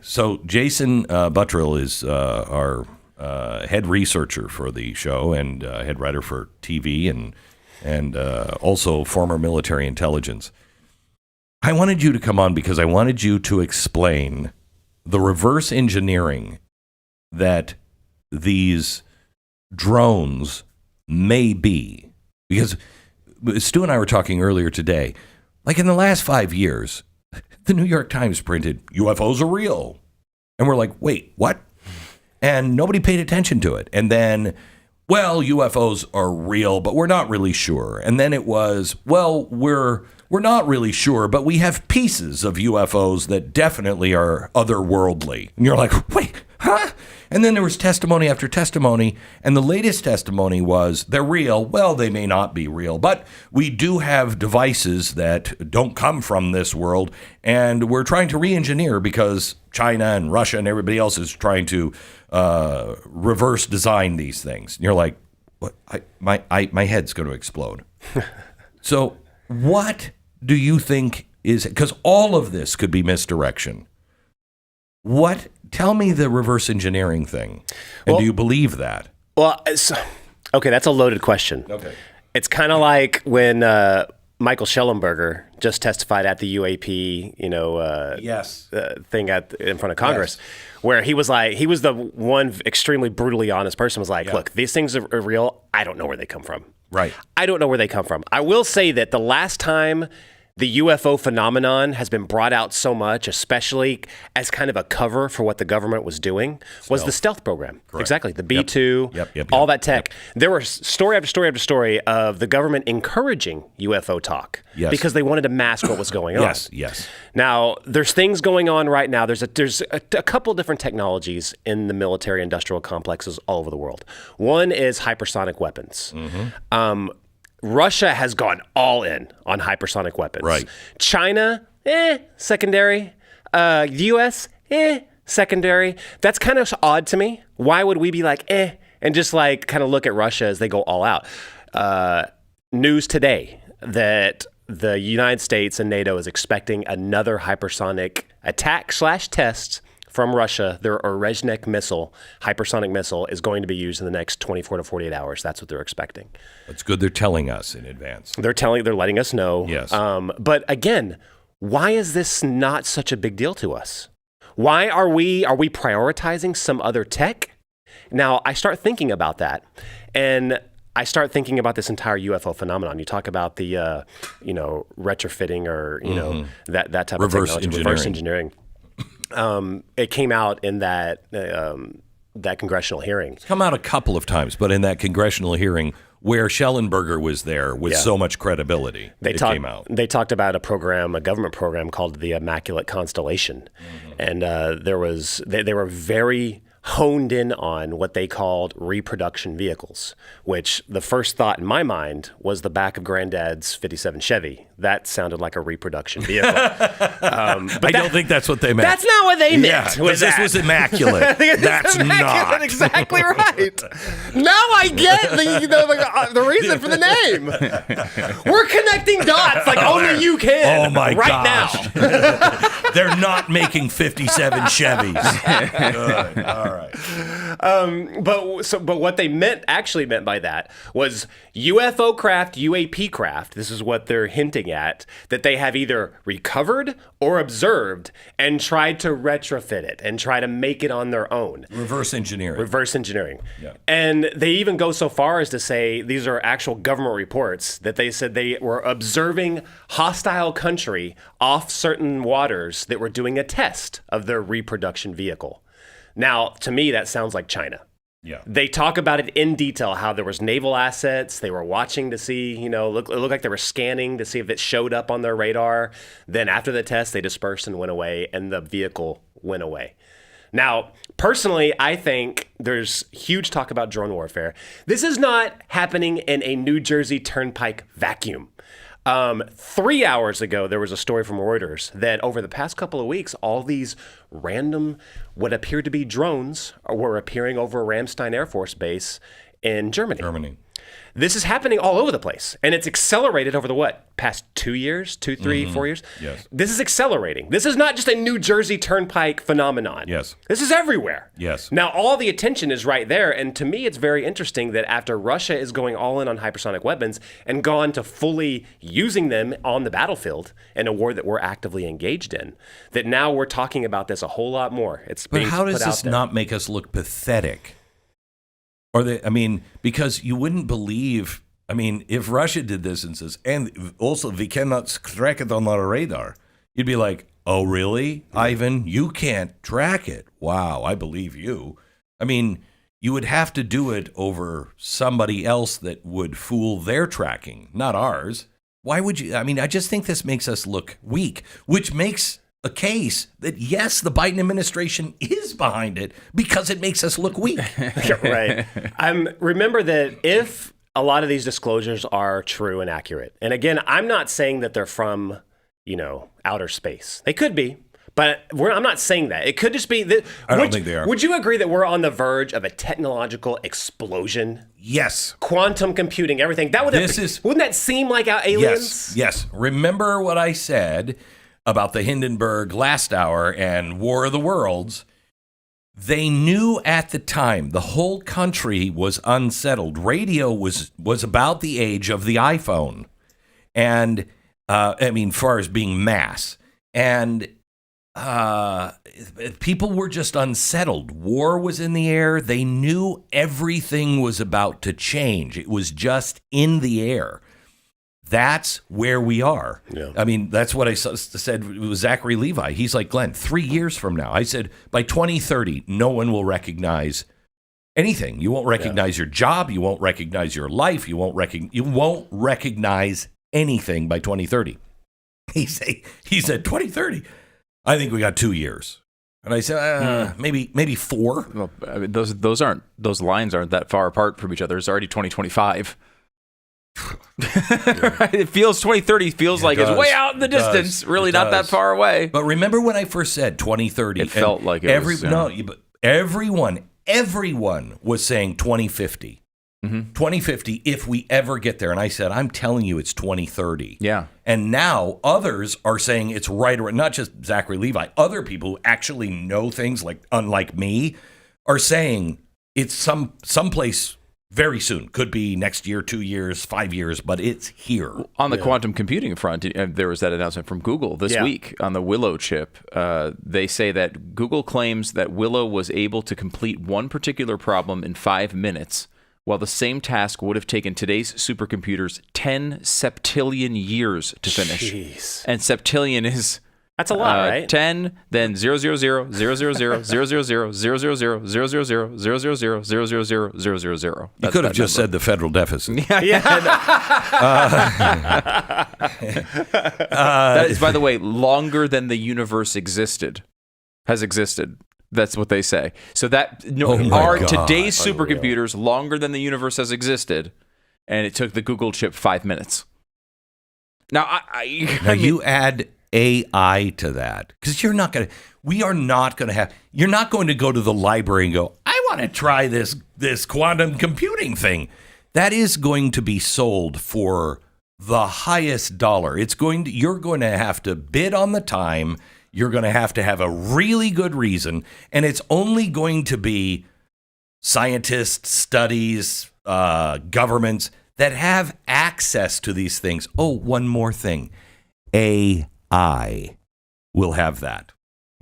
So Jason Buttrill is our head researcher for the show and head writer for TV and also former military intelligence. I wanted you to come on because I wanted you to explain the reverse engineering that these drones may be. Because Stu and I were talking earlier today, like in the last 5 years, the New York Times printed, UFOs are real. And we're like, wait, what? And nobody paid attention to it. And then, well, UFOs are real, but we're not really sure. And then it was, well, we're not really sure, but we have pieces of UFOs that definitely are otherworldly. And you're like, wait, huh? And then there was testimony after testimony, and the latest testimony was they're real. Well, they may not be real, but we do have devices that don't come from this world, and we're trying to re-engineer because China and Russia and everybody else is trying to reverse design these things. And you're like, what? My head's going to explode. So what do you think is, because all of this could be misdirection. Tell me the reverse engineering thing. And do you believe that? Well, okay, that's a loaded question. Okay. It's kind of like when Michael Schellenberger just testified at the UAP, Yes. thing in front of Congress, where he was the one extremely brutally honest person, was like, look, these things are real. I don't know where they come from. Right. I don't know where they come from. I will say that the last time the UFO phenomenon has been brought out so much, especially as kind of a cover for what the government was doing, was the stealth program. Correct. Exactly. The B-2, Yep. all that tech. There were story after story after story of the government encouraging UFO talk because they wanted to mask what was going on. Yes. Now, there's things going on right now. There's a couple different technologies in the military industrial complexes all over the world. One is hypersonic weapons. Russia has gone all in on hypersonic weapons. Right. China, secondary. The U.S., secondary. That's kind of odd to me. Why would we be like, and just like kind of look at Russia as they go all out? News today that the United States and NATO is expecting another hypersonic attack/test from Russia. Their Orezhnik missile, hypersonic missile, is going to be used in the next 24 to 48 hours. That's what they're expecting. It's good they're telling us in advance. They're letting us know. Yes. But again, why is this not such a big deal to us? Why are we prioritizing some other tech? Now, I start thinking about that, and I start thinking about this entire UFO phenomenon. You talk about the, retrofitting or, that type of technology, reverse engineering. It came out in that congressional hearing. It's come out a couple of times, but in that congressional hearing where Schellenberger was there with so much credibility, came out. They talked about a government program called the Immaculate Constellation. And they were very honed in on what they called reproduction vehicles, which the first thought in my mind was the back of Granddad's 57 Chevy. That sounded like a reproduction vehicle. But I don't think that's what they meant. That's not what they meant. This was immaculate. That's not. Exactly right. Now I get the reason for the name. We're connecting dots like only you can. Oh my gosh. Now. They're not making 57 Chevys. Good. All right. But what they actually meant by that was UFO craft, UAP craft. This is what they're hinting at, that they have either recovered or observed and tried to retrofit it and try to make it on their own. Reverse engineering. Yeah. And they even go so far as to say, these are actual government reports, that they said they were observing hostile country off certain waters that were doing a test of their reproduction vehicle. Now, to me, that sounds like China. Yeah. They talk about it in detail, how there was naval assets. They were watching to see, it looked like they were scanning to see if it showed up on their radar. Then after the test, they dispersed and went away, and the vehicle went away. Now, personally, I think there's huge talk about drone warfare. This is not happening in a New Jersey Turnpike vacuum. 3 hours ago, there was a story from Reuters that over the past couple of weeks, all these random, what appeared to be drones were appearing over Ramstein Air Force Base in Germany. This is happening all over the place, and it's accelerated over the past 2 years, 2, 3, 4 years. Yes. This is accelerating. This is not just a New Jersey Turnpike phenomenon. Yes. This is everywhere. Yes. Now, all the attention is right there, and to me, it's very interesting that after Russia is going all in on hypersonic weapons and gone to fully using them on the battlefield in a war that we're actively engaged in, that now we're talking about this a whole lot more. But how does this not make us look pathetic? Because you wouldn't believe, if Russia did this and says, and also we cannot track it on our radar, you'd be like, oh, really, Ivan? You can't track it? Wow, I believe you. You would have to do it over somebody else that would fool their tracking, not ours. Why would you? I just think this makes us look weak, which makes a case that, yes, the Biden administration is behind it because it makes us look weak. Right. Remember that if a lot of these disclosures are true and accurate, and again, I'm not saying that they're from, outer space. They could be, but I'm not saying that. It could just be that. I don't think they are. Would you agree that we're on the verge of a technological explosion? Yes. Quantum computing, everything. Wouldn't that seem like our aliens? Yes. Remember what I said about the Hindenburg Last Hour and War of the Worlds. They knew at the time the whole country was unsettled. Radio was about the age of the iPhone. And, far as being mass. And people were just unsettled. War was in the air. They knew everything was about to change. It was just in the air. That's where we are. Yeah. That's what I said with Zachary Levi. He's like, Glenn, 3 years from now. I said, by 2030, no one will recognize anything. You won't recognize your job. You won't recognize your life. You won't recognize anything by 2030. He said 2030. I think we got 2 years. And I said, maybe 4. Well, those lines aren't that far apart from each other. It's already 2025. It feels 2030 feels like it's way out in the distance, really not that far away. But remember when I first said 2030? It felt like it was. No, but everyone was saying 2050. Mm-hmm. 2050 if we ever get there. And I said, I'm telling you, it's 2030. Yeah. And now others are saying it's right, or not just Zachary Levi, other people who actually know things, like unlike me, are saying it's someplace very soon. Could be next year, 2 years, 5 years, but it's here. On the quantum computing front, there was that announcement from Google this week on the Willow chip. They say that Google claims that Willow was able to complete one particular problem in 5 minutes, while the same task would have taken today's supercomputers 10 septillion years to finish. Jeez. And septillion is... That's a lot, right? 10, then 000, 000, 000, 000, 000, 000, 000, 000, 000, 000. You could have just said the federal deficit. That is, by the way, longer than the universe has existed. That's what they say. So that today's supercomputers longer than the universe has existed, and it took the Google chip 5 minutes. Now, you add AI to that, because you're not going to go to the library and go, I want to try this quantum computing thing. That is going to be sold for the highest dollar. You're going to have to bid on the time. You're going to have a really good reason, and it's only going to be scientists, studies, governments that have access to these things. Oh, one more thing. AI will have that.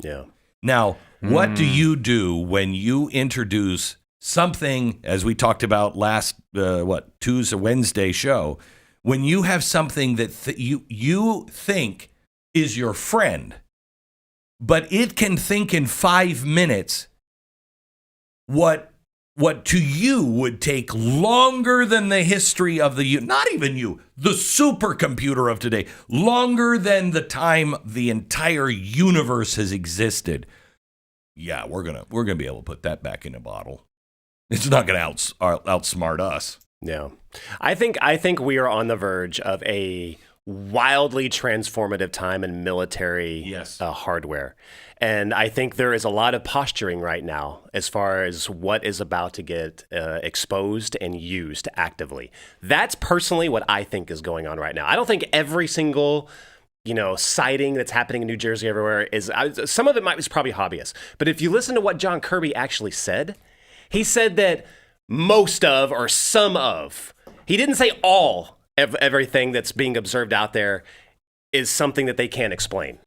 Yeah. Now, what do you do when you introduce something, as we talked about last, Tuesday, Wednesday show, when you have something that you think is your friend, but it can think in 5 minutes what to you would take longer than the history of not even you, the supercomputer of today, longer than the time the entire universe has existed. Yeah, we're gonna be able to put that back in a bottle. It's not gonna outsmart us. Yeah, I think we are on the verge of a wildly transformative time in military hardware. And I think there is a lot of posturing right now as far as what is about to get exposed and used actively. That's personally what I think is going on right now. I don't think every single sighting that's happening in New Jersey everywhere is, some of it is probably hobbyists. But if you listen to what John Kirby actually said, he said that most of, or some of, he didn't say all of everything that's being observed out there is something that they can't explain.